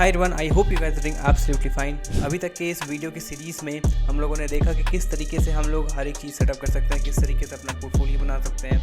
Hi everyone, I hope you guys are doing absolutely fine. अभी तक के इस वीडियो की सीरीज़ में हम लोगों ने देखा कि किस तरीके से हम लोग हर एक चीज़ सेटअप कर सकते हैं, किस तरीके से अपना पोर्टफोलियो बना सकते हैं,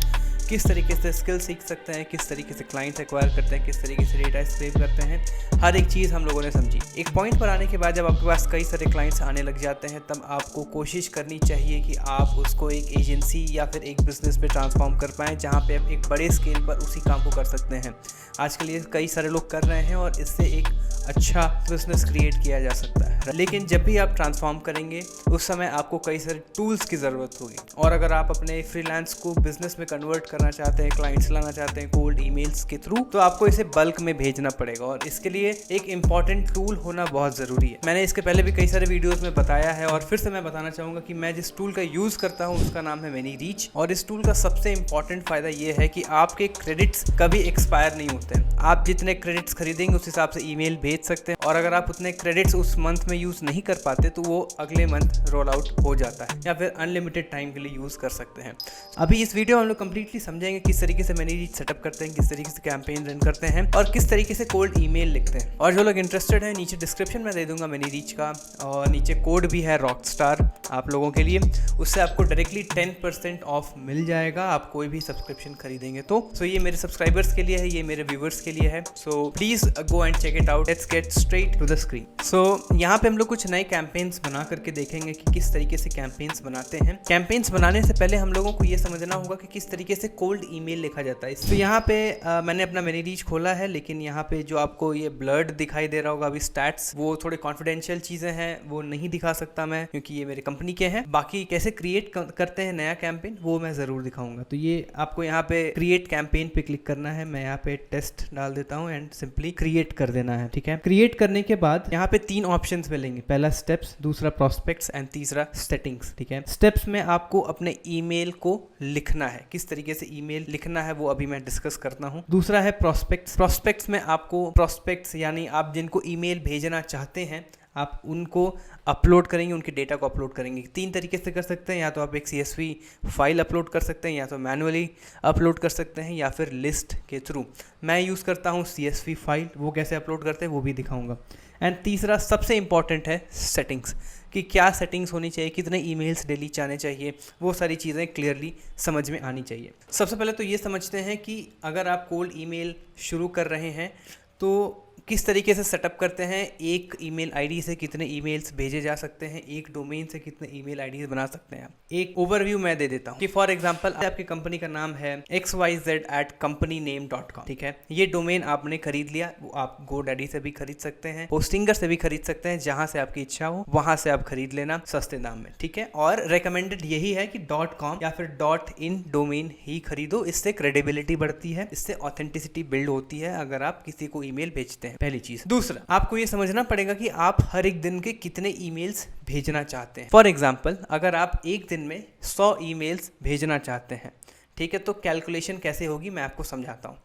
किस तरीके से स्किल सीख सकते हैं, किस तरीके से क्लाइंट्स एक्वायर करते हैं, किस तरीके से डेटा स्क्रैप करते हैं। हर एक चीज़ हम लोगों ने समझी। एक पॉइंट पर आने के बाद जब आपके पास कई सारे क्लाइंट्स आने लग जाते हैं, तब आपको कोशिश करनी चाहिए कि आप उसको एक एजेंसी या फिर एक बिज़नेस पे ट्रांसफॉर्म कर पाएँ, जहाँ पे आप एक बड़े स्केल पर उसी काम को कर सकते हैं। आजकल ये कई सारे लोग कर रहे हैं और इससे एक अच्छा बिजनेस क्रिएट किया जा सकता है। लेकिन जब भी आप ट्रांसफॉर्म करेंगे उस समय आपको कई सारे टूल्स की ज़रूरत होगी। और अगर आप अपने फ्रीलांस को बिजनेस में कन्वर्ट करना चाहते हैं, क्लाइंट्स लाना चाहते हैं कोल्ड ईमेल्स के थ्रू, तो आपको इसे बल्क में भेजना पड़ेगा और इसके लिए एक इंपॉर्टेंट टूल होना बहुत ज़रूरी है। मैंने इसके पहले भी कई सारे वीडियोज़ में बताया है और फिर से मैं बताना चाहूँगा कि मैं जिस टूल का यूज़ करता हूँ उसका नाम है ManyReach। और इस टूल का सबसे इंपॉर्टेंट फ़ायदा ये है कि आपके क्रेडिट्स कभी एक्सपायर नहीं होते हैं। आप जितने क्रेडिट्स खरीदेंगे उस हिसाब से ईमेल भेज सकते हैं और अगर आप उतने क्रेडिट्स उस मंथ में यूज़ नहीं कर पाते तो वो अगले मंथ रोल आउट हो जाता है या फिर अनलिमिटेड टाइम के लिए यूज़ कर सकते हैं। अभी इस वीडियो में हम लोग कंप्लीटली समझेंगे किस तरीके से ManyReach सेटअप करते हैं, किस तरीके से कैंपेन रन करते हैं और किस तरीके से कोल्ड ईमेल लिखते हैं। और जो लोग इंटरेस्टेड हैं, नीचे डिस्क्रिप्शन में दे दूंगा ManyReach का, और नीचे कोड भी है रॉकस्टार आप लोगों के लिए। उससे आपको डायरेक्टली 10% ऑफ मिल जाएगा आप कोई भी सब्सक्रिप्शन खरीदेंगे तो। सो ये मेरे सब्सक्राइबर्स के लिए है, ये मेरे व्यूवर्स के लिए है। So please go and check it out. Let's get straight to the screen. So यहाँ पे हम लोग कुछ नए कैंपेन्स बना करके देखेंगे कि किस तरीके से कैंपेन्स बनाते हैं। कैंपेन्स बनाने से पहले हम लोगों को ये समझना होगा कि किस तरीके से कोल्ड ईमेल लिखा जाता है। तो यहाँ पे मैंने अपना ManyReach खोला है, लेकिन यहाँ पे जो आपको ये ब्लर्ड दिखाई दे रहा होगा अभी स्टैट्स, वो थोड़े कॉन्फिडेंशियल चीज़ें हैं, वो नहीं दिखा सकता मैं क्योंकि ये मेरे कंपनी के हैं। बाकी कैसे क्रिएट करते हैं नया कैंपेन वो मैं ज़रूर दिखाऊंगा। तो ये आपको यहाँ पे क्रिएट कैंपेन पे क्लिक करना है। मैं यहाँ पे टेस्ट डाल देता हूँ एंड सिंपली क्रिएट कर देना है। ठीक है, क्रिएट करने के बाद यहाँ पे 3 ऑप्शंस मिलेंगे। पहला स्टेप्स, दूसरा प्रोस्पेक्ट्स एंड तीसरा सेटिंग्स। ठीक है, स्टेप्स में आपको अपने ईमेल को लिखना है, किस तरीके से ईमेल लिखना है वो अभी मैं डिस्कस करता हूँ। दूसरा है प्रोस्पेक्ट्स। प्रोस्पेक्ट्स में आपको प्रोस्पेक्ट्स यानी आप जिनको ईमेल भेजना चाहते हैं आप उनको अपलोड करेंगे, उनके डेटा को अपलोड करेंगे। 3 तरीके से कर सकते हैं, या तो आप एक CSV फाइल अपलोड कर सकते हैं, या तो मैनुअली अपलोड कर सकते हैं, या फिर लिस्ट के थ्रू। मैं यूज़ करता हूँ CSV फाइल, वो कैसे अपलोड करते हैं वो भी दिखाऊंगा। एंड तीसरा सबसे इंपॉर्टेंट है सेटिंग्स, कि क्या सेटिंग्स होनी चाहिए, कितने ईमेल्स डेली जाने चाहिए, वो सारी चीज़ें क्लियरली समझ में आनी चाहिए। सबसे पहले तो ये समझते हैं कि अगर आप कोल्ड ईमेल शुरू कर रहे हैं तो किस तरीके से सेटअप करते हैं। एक ईमेल आईडी से कितने ईमेल्स भेजे जा सकते हैं, एक डोमेन से कितने ईमेल आईडीज बना सकते हैं। एक ओवरव्यू मैं दे देता हूँ कि फॉर एग्जांपल आपकी कंपनी का नाम है xyz@companyname.com। ठीक है, ये डोमेन आपने खरीद लिया, वो आप GoDaddy से भी खरीद सकते हैं, होस्टिंगर से भी खरीद सकते हैं, जहां से आपकी इच्छा हो वहां से आप खरीद लेना सस्ते दाम में। ठीक है, और रिकमेंडेड यही है कि .com या फिर .in डोमेन ही खरीदो। इससे क्रेडिबिलिटी बढ़ती है, इससे ऑथेंटिसिटी बिल्ड होती है अगर आप किसी को ईमेल भेजते हैं। पहली चीज। दूसरा, आपको ये समझना पड़ेगा कि आप हर एक दिन के कितने ईमेल्स भेजना चाहते हैं। फॉर एग्जांपल अगर आप एक दिन में 100 ईमेल्स भेजना चाहते हैं, ठीक है, तो कैलकुलेशन कैसे होगी मैं आपको समझाता हूँ।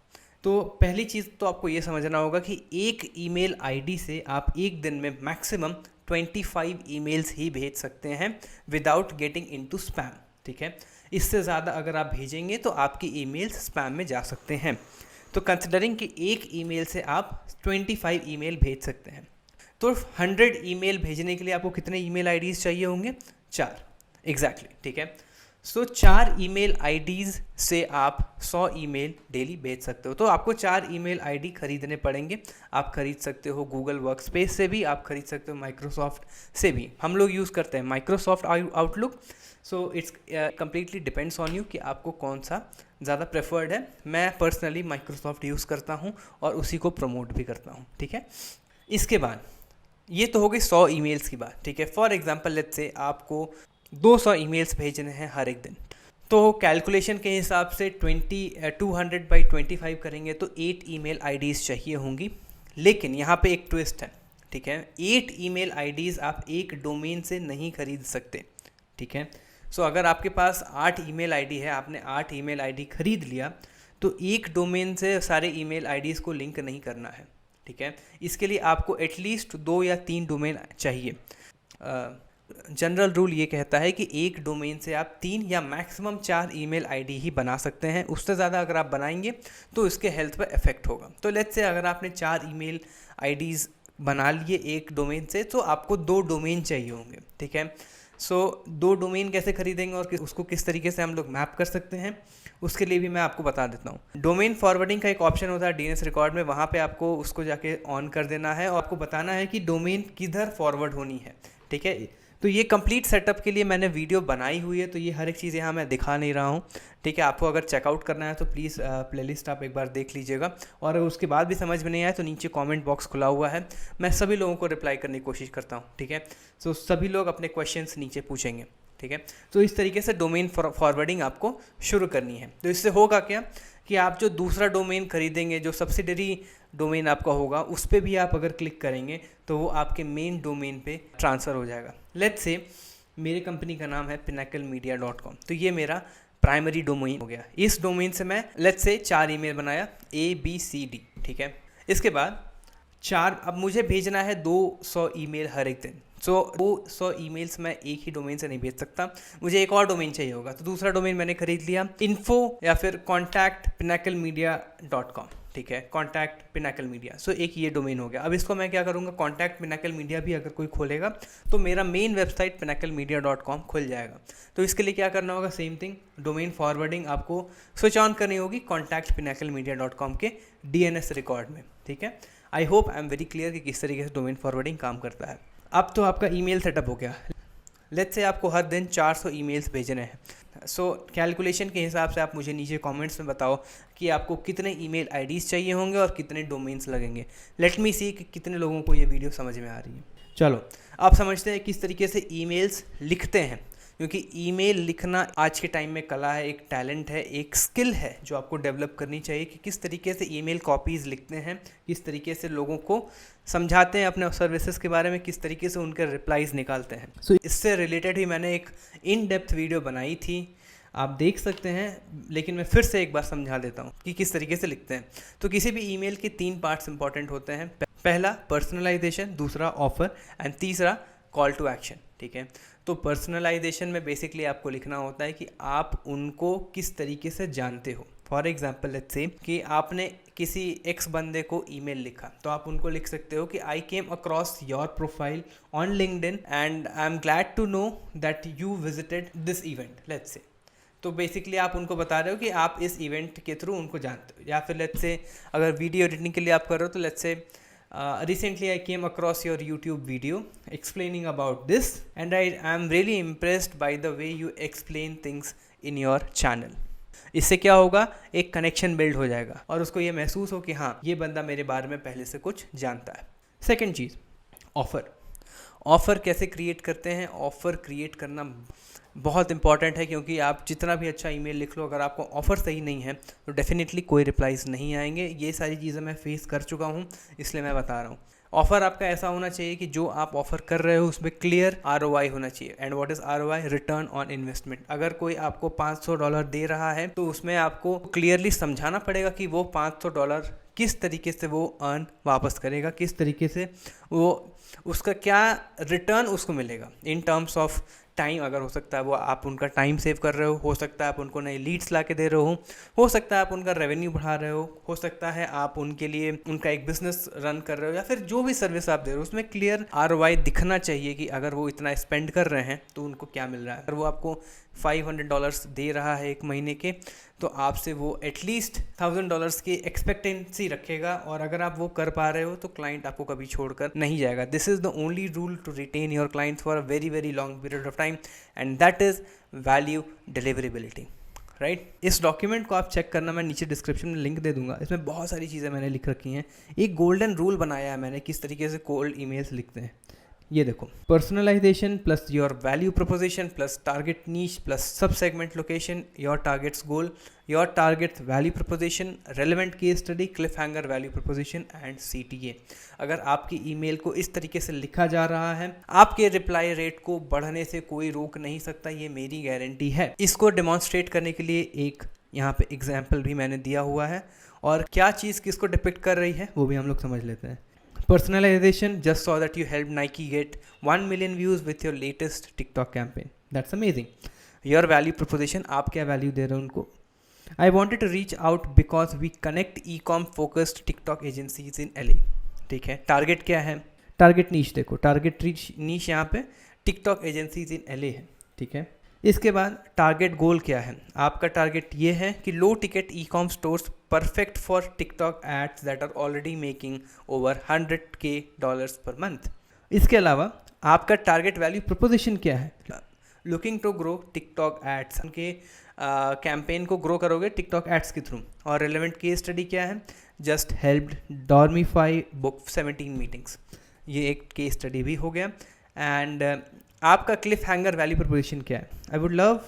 तो पहली चीज़ तो आपको ये समझना होगा कि एक ईमेल आईडी से आप एक दिन में मैक्सिमम 25 ईमेल्स ही भेज सकते हैं विदाउट गेटिंग इनटू स्पैम। ठीक है, इससे ज़्यादा अगर आप भेजेंगे तो आपकी ईमेल्स स्पैम में जा सकते हैं। तो कंसिडरिंग कि एक ईमेल से आप 25 ईमेल भेज सकते हैं, तो 100 ईमेल भेजने के लिए आपको कितने ईमेल आईडीज़ चाहिए होंगे? 4 एग्जैक्टली। ठीक है, सो 4 ईमेल आईडीज़ से आप 100 ईमेल डेली भेज सकते हो। तो आपको 4 ईमेल आईडी खरीदने पड़ेंगे। आप खरीद सकते हो गूगल वर्कस्पेस से भी, आप खरीद सकते हो माइक्रोसॉफ्ट से भी। हम लोग यूज़ करते हैं Microsoft outlook. So it's completely depends on you कि आपको कौन सा ज़्यादा प्रेफर्ड है। मैं पर्सनली माइक्रोसॉफ्ट यूज़ करता हूँ और उसी को प्रमोट भी करता हूँ। ठीक है, इसके बाद ये तो हो गई 100 ईमेल्स की बात। ठीक है, फॉर एग्जांपल लेट्स से आपको 200 ईमेल्स भेजने हैं हर एक दिन, तो कैलकुलेशन के हिसाब से 200/25 करेंगे तो 8 ईमेल आईडीज़ चाहिए होंगी। लेकिन यहाँ पे एक ट्विस्ट है। ठीक है, 8 ईमेल आईडीज़ आप एक डोमेन से नहीं खरीद सकते। ठीक है, सो अगर आपके पास 8 ईमेल आईडी है, आपने 8 ईमेल आईडी खरीद लिया, तो एक डोमेन से सारे ईमेल आईडीज़ को लिंक नहीं करना है। ठीक है, इसके लिए आपको एटलीस्ट 2 या 3 डोमेन चाहिए। जनरल रूल ये कहता है कि एक डोमेन से आप 3 या मैक्सिमम 4 ईमेल आईडी ही बना सकते हैं। उससे ज़्यादा अगर आप बनाएंगे तो इसके हेल्थ पर इफेक्ट होगा। तो लेट्स से अगर आपने 4 ईमेल आईडीज़ बना लिए एक डोमेन से, तो आपको 2 डोमेन चाहिए होंगे, ठीक है। सो 2 डोमेन कैसे खरीदेंगे और उसको किस तरीके से हम लोग मैप कर सकते हैं, उसके लिए भी मैं आपको बता देता हूँ। डोमेन फॉरवर्डिंग का एक ऑप्शन होता है DNS रिकॉर्ड में, वहाँ पे आपको उसको जाके ऑन कर देना है और आपको बताना है कि डोमेन किधर फॉरवर्ड होनी है, ठीक है। तो ये कंप्लीट सेटअप के लिए मैंने वीडियो बनाई हुई है, तो ये हर एक चीज़ यहाँ मैं दिखा नहीं रहा हूँ, ठीक है। आपको अगर चेकआउट करना है तो प्लीज़ प्लेलिस्ट आप एक बार देख लीजिएगा, और अगर उसके बाद भी समझ में नहीं आया तो नीचे कमेंट बॉक्स खुला हुआ है, मैं सभी लोगों को रिप्लाई करने की कोशिश करता हूँ, ठीक है। सो सभी लोग अपने क्वेश्चंस नीचे पूछेंगे, ठीक है। तो इस तरीके से डोमेन फॉरवर्डिंग आपको शुरू करनी है। तो इससे होगा क्या कि आप जो दूसरा डोमेन खरीदेंगे, जो सब्सिडरी डोमेन आपका होगा, उस पर भी आप अगर क्लिक करेंगे तो वो आपके मेन डोमेन पे ट्रांसफ़र हो जाएगा। लेट्स से मेरी कंपनी का नाम है pinnaclemedia.com, तो ये मेरा प्राइमरी डोमेन हो गया। इस डोमेन से मैं लेट्स से 4 ईमेल बनाया ABCD, ठीक है। इसके बाद 4, अब मुझे भेजना है 200 ईमेल हर एक दिन। सो 200 ईमेल्स मैं एक ही डोमेन से नहीं भेज सकता, मुझे एक और डोमेन चाहिए होगा। तो दूसरा डोमेन मैंने खरीद लिया, info या फिर contact pinnaclemedia.com, ठीक है, कॉन्टैक्ट पिनाकल मीडिया। सो एक ये डोमेन हो गया। अब इसको मैं क्या करूँगा, कॉन्टैक्ट पिनाकल मीडिया भी अगर कोई खोलेगा तो मेरा मेन वेबसाइट pinnaclemedia.com खुल जाएगा। तो इसके लिए क्या करना होगा, सेम थिंग, डोमेन फॉरवर्डिंग आपको स्विच ऑन करनी होगी कॉन्टैक्ट pinnaclemedia.com के DNS रिकॉर्ड में, ठीक है। I hope I am very clear कि किस तरीके से डोमेन फॉरवर्डिंग काम करता है। अब तो आपका ईमेल सेटअप हो गया। लेट्स से आपको हर दिन 400 ईमेल्स भेजने हैं। सो कैलकुलेशन के हिसाब से आप मुझे नीचे कमेंट्स में बताओ कि आपको कितने ईमेल आईडीज़ चाहिए होंगे और कितने डोमेन्स लगेंगे। लेट मी सी कि कितने लोगों को ये वीडियो समझ में आ रही है। चलो आप समझते हैं किस तरीके से ईमेल्स लिखते हैं, क्योंकि ईमेल लिखना आज के टाइम में कला है, एक टैलेंट है, एक स्किल है जो आपको डेवलप करनी चाहिए कि किस तरीके से ईमेल कॉपीज़ लिखते हैं, किस तरीके से लोगों को समझाते हैं अपने सर्विसेज के बारे में, किस तरीके से उनके रिप्लाईज़ निकालते हैं। सो इससे रिलेटेड ही मैंने एक इन डेप्थ वीडियो बनाई थी, आप देख सकते हैं, लेकिन मैं फिर से एक बार समझा देता हूँ कि किस तरीके से लिखते हैं। तो किसी भी ईमेल के 3 पार्ट्स इंपॉर्टेंट होते हैं। पहला पर्सनलाइजेशन, दूसरा ऑफर एंड तीसरा कॉल टू एक्शन, ठीक है। तो पर्सनलाइजेशन में बेसिकली आपको लिखना होता है कि आप उनको किस तरीके से जानते हो। फॉर एग्जाम्पल लेट्स से कि आपने किसी एक्स बंदे को ईमेल लिखा, तो आप उनको लिख सकते हो कि I came across your profile on LinkedIn and I am glad to know that you visited this event, let's say. तो बेसिकली आप उनको बता रहे हो कि आप इस इवेंट के थ्रू उनको जानते हो। या फिर लेट्स से अगर वीडियो एडिटिंग के लिए आप कर रहे हो तो let's say recently I came across your YouTube video explaining about this and I am really impressed by the way you explain things in your channel। इससे क्या होगा, एक कनेक्शन बिल्ड हो जाएगा और उसको ये महसूस हो कि हाँ ये बंदा मेरे बारे में पहले से कुछ जानता है। सेकंड चीज़, ऑफ़र कैसे क्रिएट करते हैं। ऑफ़र क्रिएट करना बहुत इंपॉर्टेंट है, क्योंकि आप जितना भी अच्छा ईमेल लिख लो, अगर आपको ऑफ़र सही नहीं है तो डेफिनेटली कोई रिप्लाईज नहीं आएंगे। ये सारी चीज़ें मैं फेस कर चुका हूँ, इसलिए मैं बता रहा हूँ। ऑफ़र आपका ऐसा होना चाहिए कि जो आप ऑफ़र कर रहे हो उसमें क्लियर ROI होना चाहिए। And what is ROI? Return on investment. अगर कोई आपको $500 दे रहा है तो उसमें आपको क्लियरली समझाना पड़ेगा कि वो $500 किस तरीके से वो अर्न वापस करेगा, किस तरीके से वो उसका क्या रिटर्न उसको मिलेगा इन टर्म्स ऑफ टाइम। अगर हो सकता है वो आप उनका टाइम सेव कर रहे हो सकता है आप उनको नए लीड्स ला के दे रहे हो सकता है आप उनका रेवेन्यू बढ़ा रहे हो सकता है आप उनके लिए उनका एक बिजनेस रन कर रहे हो, या फिर जो भी सर्विस आप दे रहे हो उसमें क्लियर ROI दिखना चाहिए कि अगर वो इतना स्पेंड कर रहे हैं तो उनको क्या मिल रहा है। अगर वो आपको $500 दे रहा है एक महीने के, तो आपसे वो एटलीस्ट $1000 की एक्सपेक्टेंसी रखेगा, और अगर आप वो कर पा रहे हो तो क्लाइंट आपको कभी छोड़कर नहीं जाएगा। This is the only rule to retain your clients for a very very long period of time, and that is value deliverability, right. इस डॉक्यूमेंट को आप चेक करना, मैं नीचे डिस्क्रिप्शन में लिंक दे दूंगा। इसमें बहुत सारी चीज़ें मैंने लिख रखी हैं। एक गोल्डन रूल बनाया है मैंने किस तरीके से कोल्ड ईमेल्स लिखते हैं। ये देखो, personalisation plus your value proposition plus target niche plus sub segment location, your targets goal, your target value proposition, relevant case study, cliffhanger value proposition and CTA। अगर आपकी ईमेल को इस तरीके से लिखा जा रहा है, आपके रिप्लाई रेट को बढ़ने से कोई रोक नहीं सकता, ये मेरी गारंटी है। इसको डेमॉन्स्ट्रेट करने के लिए एक यहाँ पे एग्जाम्पल भी मैंने दिया हुआ है, और क्या चीज़ किसको डिपिक्ट कर रही है वो भी हम लोग समझ लेते हैं। Personalization, just saw that you helped Nike get 1 million views with your latest TikTok campaign. That's amazing. Your value proposition, आप क्या वैल्यू दे रहे हो उनको। I wanted to reach out because we connect e-com focused TikTok agencies in LA। ठीक है, target क्या है, target नीश देखो, टारगेट नीश यहाँ पे टिकटॉक एजेंसीज इन LA है, ठीक है। इसके बाद टारगेट गोल क्या है, आपका टारगेट ये है कि low ticket e-com stores perfect for TikTok ads that are already making over $100K per month. इसके अलावा आपका टारगेट वैल्यू प्रोपोजिशन क्या है, looking to grow TikTok ads, उनके कैंपेन को ग्रो करोगे टिकटॉक एड्स के थ्रू। और रेलेवेंट केस स्टडी क्या है, just helped Dormify book 17 meetings, ये एक केस स्टडी भी हो गया। एंड आपका क्लिफ हैंगर वैल्यू प्रोपोजिशन क्या है, I would love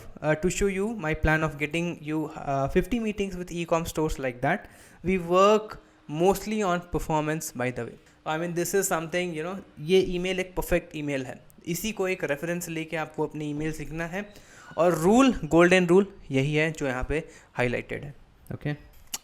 to show you my plan of getting you 50 meetings with e-com stores like that, we work mostly on performance by the way. I mean this is something, you know, ये email एक perfect email है, इसी को एक reference लेके आपको अपनी email सीखना है। और रूल, गोल्डन रूल यही है जो यहाँ पे हाईलाइटेड है, ओके।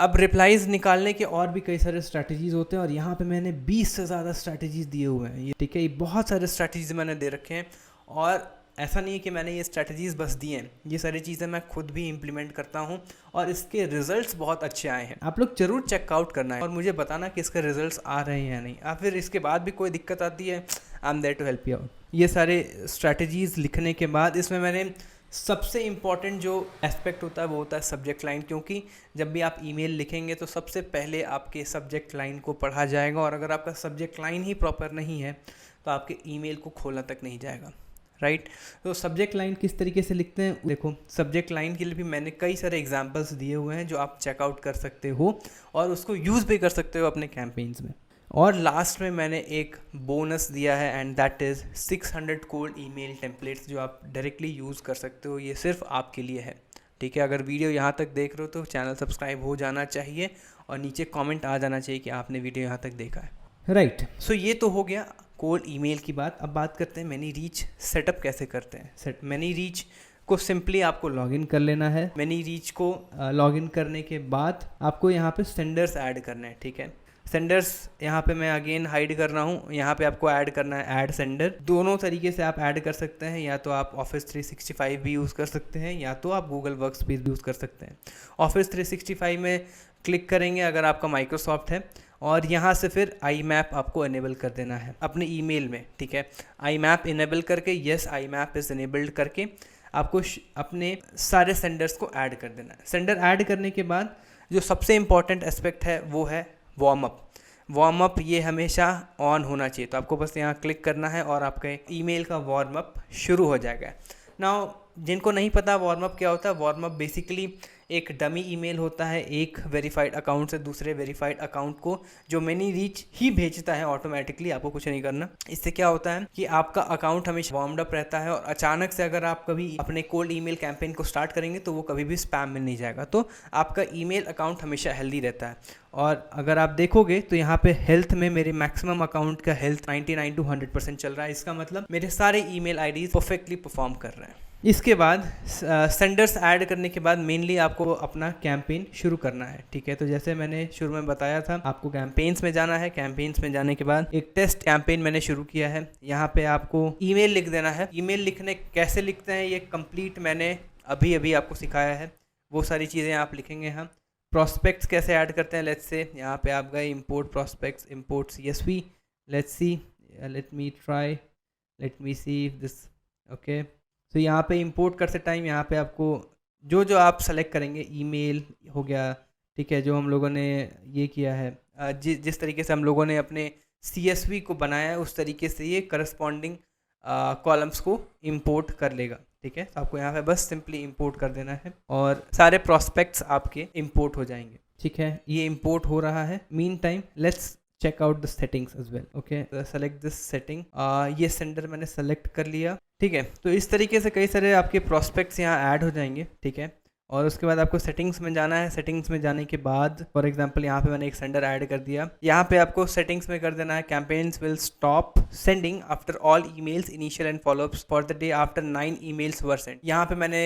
अब रिप्लाईज निकालने के और भी कई सारे स्ट्रैटेजीज होते हैं, और यहाँ पे मैंने 20 से ज़्यादा स्ट्रैटेजीज दिए हुए हैं, ये ठीक है, ये बहुत सारे स्ट्रैटेजीज मैंने दे रखे हैं। और ऐसा नहीं है कि मैंने ये स्ट्रैटेजीज बस दी हैं, ये सारी चीज़ें मैं खुद भी इम्प्लीमेंट करता हूँ और इसके रिजल्ट्स बहुत अच्छे आए हैं। आप लोग ज़रूर चेकआउट करना है और मुझे बताना कि इसके रिजल्ट्स आ रहे हैं या नहीं। या फिर इसके बाद भी कोई दिक्कत आती है, I am there to help you out. ये सारे स्ट्रैटेजीज लिखने के बाद इसमें मैंने सबसे इम्पॉर्टेंट जो एस्पेक्ट होता है वो होता है सब्जेक्ट लाइन, क्योंकि जब भी आप ईमेल लिखेंगे तो सबसे पहले आपके सब्जेक्ट लाइन को पढ़ा जाएगा, और अगर आपका सब्जेक्ट लाइन ही प्रॉपर नहीं है तो आपके ईमेल को खोलना तक नहीं जाएगा, राइट। तो सब्जेक्ट लाइन किस तरीके से लिखते हैं, देखो सब्जेक्ट लाइन के लिए भी मैंने कई सारे एग्जांपल्स दिए हुए हैं जो आप चेकआउट कर सकते हो और उसको यूज़ भी कर सकते हो अपने कैंपेन्स में। और लास्ट में मैंने एक बोनस दिया है, and that is 600 cold email templates जो आप डायरेक्टली यूज़ कर सकते हो। ये सिर्फ आपके लिए है, ठीक है। अगर वीडियो यहाँ तक देख रहे हो तो चैनल सब्सक्राइब हो जाना चाहिए और नीचे कमेंट आ जाना चाहिए कि आपने वीडियो यहाँ तक देखा है, राइट। सो ये तो हो गया कोल्ड ईमेल की बात। अब बात करते हैं मैनी रीच सेटअप कैसे करते हैं। मैनी रीच को सिंपली आपको लॉगिन कर लेना है। मैनी रीच को लॉगिन करने के बाद आपको यहाँ पे सेंडर्स ऐड करना है, ठीक है। सेंडर्स यहाँ पे मैं अगेन हाइड कर रहा हूँ, यहाँ पे आपको ऐड करना है ऐड सेंडर। दोनों तरीके से आप ऐड कर सकते हैं, या तो आप ऑफिस 365 भी यूज़ कर सकते हैं या तो आप गूगल वर्कस्पेस भी यूज़ कर सकते हैं। ऑफिस 365 में क्लिक करेंगे अगर आपका माइक्रोसॉफ्ट है, और यहाँ से फिर IMAP आपको इनेबल कर देना है अपने ईमेल में, ठीक है। IMAP इनेबल करके, यस IMAP इज़ इनेबल्ड करके आपको अपने सारे सेंडर्स को ऐड कर देना है। सेंडर ऐड करने के बाद जो सबसे इम्पॉर्टेंट एस्पेक्ट है वो है वार्म अप। ये हमेशा ऑन होना चाहिए, तो आपको बस यहाँ क्लिक करना है और आपके ईमेल का वार्म अप शुरू हो जाएगा। नाउ जिनको नहीं पता वार्म अप क्या होता है, वार्म अप बेसिकली एक डमी ईमेल होता है एक वेरीफाइड अकाउंट से दूसरे वेरीफाइड अकाउंट को, जो मैनी रीच ही भेजता है ऑटोमेटिकली, आपको कुछ नहीं करना। इससे क्या होता है कि आपका अकाउंट हमेशा वार्म्ड अप रहता है, और अचानक से अगर आप कभी अपने कोल्ड ईमेल कैंपेन को स्टार्ट करेंगे तो वो कभी भी स्पैम में नहीं जाएगा। तो आपका ईमेल अकाउंट हमेशा हेल्दी रहता है। और अगर आप देखोगे तो यहाँ पे हेल्थ में मेरे मैक्सिमम अकाउंट का हेल्थ 99 to 100% चल रहा है। इसका मतलब मेरे सारे ईमेल आईडीज परफेक्टली परफॉर्म कर रहे हैं। इसके बाद सेंडर्स ऐड करने के बाद मेनली आपको अपना कैंपेन शुरू करना है, ठीक है। तो जैसे मैंने शुरू में बताया था, आपको कैंपेन्स में जाना है। कैंपेन्स में जाने के बाद एक टेस्ट कैंपेन मैंने शुरू किया है, यहाँ पे आपको ईमेल लिख देना है। ईमेल लिखने कैसे लिखते हैं ये कंप्लीट मैंने अभी आपको सिखाया है, वो सारी चीज़ें आप लिखेंगे। हम प्रॉस्पेक्ट्स कैसे ऐड करते हैं, लेट्स से यहाँ पे आप गए import prospects, import CSV, let's see, let me try, let me see if this, okay. तो यहाँ पे इंपोर्ट करते टाइम यहाँ पे आपको जो आप सेलेक्ट करेंगे, ईमेल हो गया, ठीक है, जो हम लोगों ने ये किया है, जिस तरीके से हम लोगों ने अपने CSV को बनाया है उस तरीके से ये करस्पॉन्डिंग कॉलम्स को इंपोर्ट कर लेगा, ठीक है। तो आपको यहाँ पे बस सिंपली इंपोर्ट कर देना है और सारे प्रॉस्पेक्ट्स आपके इंपोर्ट हो जाएंगे, ठीक है। ये इंपोर्ट हो रहा है। Meantime let's check out the settings as well, okay. Select this setting, ये सेंडर मैंने सेलेक्ट कर लिया, ठीक है। तो इस तरीके से कई सारे आपके प्रॉस्पेक्ट्स यहाँ ऐड हो जाएंगे, ठीक है। और उसके बाद आपको सेटिंग्स में जाना है। सेटिंग्स में जाने के बाद फॉर एग्जांपल यहाँ पे मैंने एक सेंडर ऐड कर दिया, यहाँ पे आपको सेटिंग्स में कर देना है campaigns will stop sending after all emails initial and follow-ups for the day after 9 emails were send. यहाँ पे मैंने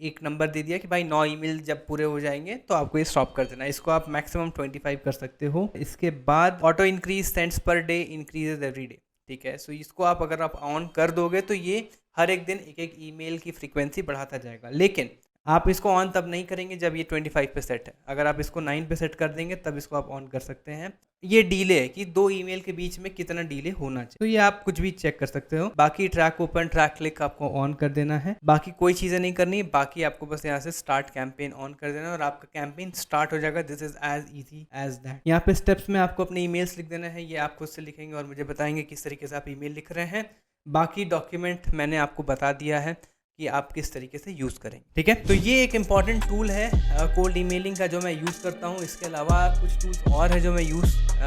एक नंबर दे दिया कि भाई 9 ईमेल जब पूरे हो जाएंगे तो आपको ये स्टॉप कर देना है। इसको आप मैक्सिमम 25 कर सकते हो। इसके बाद auto increase sends per day increases every day, ठीक है। सो इसको आप अगर आप ऑन कर दोगे तो ये हर एक दिन एक ईमेल की फ्रीक्वेंसी बढ़ाता जाएगा। लेकिन आप इसको ऑन तब नहीं करेंगे जब ये 25 पे सेट है। अगर आप इसको 9 पे सेट कर देंगे तब इसको आप ऑन कर सकते हैं। ये डिले है कि 2 ईमेल के बीच में कितना डिले होना चाहिए, तो ये आप कुछ भी चेक कर सकते हो। बाकी ट्रैक ओपन, ट्रैक क्लिक आपको ऑन कर देना है। बाकी कोई चीज़ें नहीं करनी है। बाकी आपको बस यहाँ से स्टार्ट कैंपेन ऑन कर देना है और आपका कैंपेन स्टार्ट हो जाएगा। This is as easy as that. यहाँ पे स्टेप्स में आपको अपने ईमेल्स लिख देना है। ये आप खुद से लिखेंगे और मुझे बताएंगे किस तरीके से आप ईमेल लिख रहे हैं। बाकी डॉक्यूमेंट मैंने आपको बता दिया है कि आप किस तरीके से यूज़ करेंगे, ठीक है। तो ये एक इम्पॉर्टेंट टूल है कोल्ड ईमेलिंग का, जो मैं यूज़ करता हूँ। इसके अलावा कुछ टूल्स और है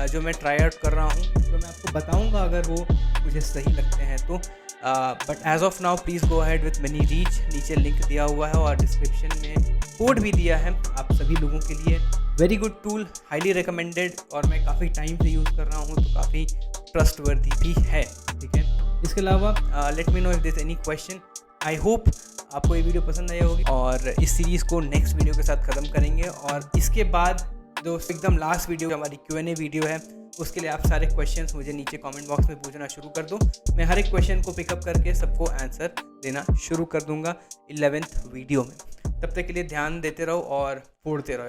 जो मैं ट्राई आउट कर रहा हूँ, जो मैं आपको बताऊँगा अगर वो मुझे सही लगते हैं तो। But as of now please go ahead with money reach. नीचे लिंक दिया हुआ है और डिस्क्रिप्शन में कोड भी दिया है आप सभी लोगों के लिए। Very good tool, highly recommended, और मैं काफ़ी टाइम से यूज़ कर रहा हूँ, तो काफ़ी ट्रस्टवर्दी भी है, ठीक है। इसके अलावा let me know if there any question. I hope आपको ये वीडियो पसंद आई होगी और इस सीरीज़ को नेक्स्ट वीडियो के साथ ख़त्म करेंगे। और इसके बाद जो एकदम लास्ट वीडियो हमारी Q&A वीडियो है, उसके लिए आप सारे क्वेश्चंस मुझे नीचे कमेंट बॉक्स में पूछना शुरू कर दो। मैं हर एक क्वेश्चन को पिकअप करके सबको आंसर देना शुरू कर दूंगा 11th वीडियो में। तब तक के लिए ध्यान देते रहो और फोड़ते रहो।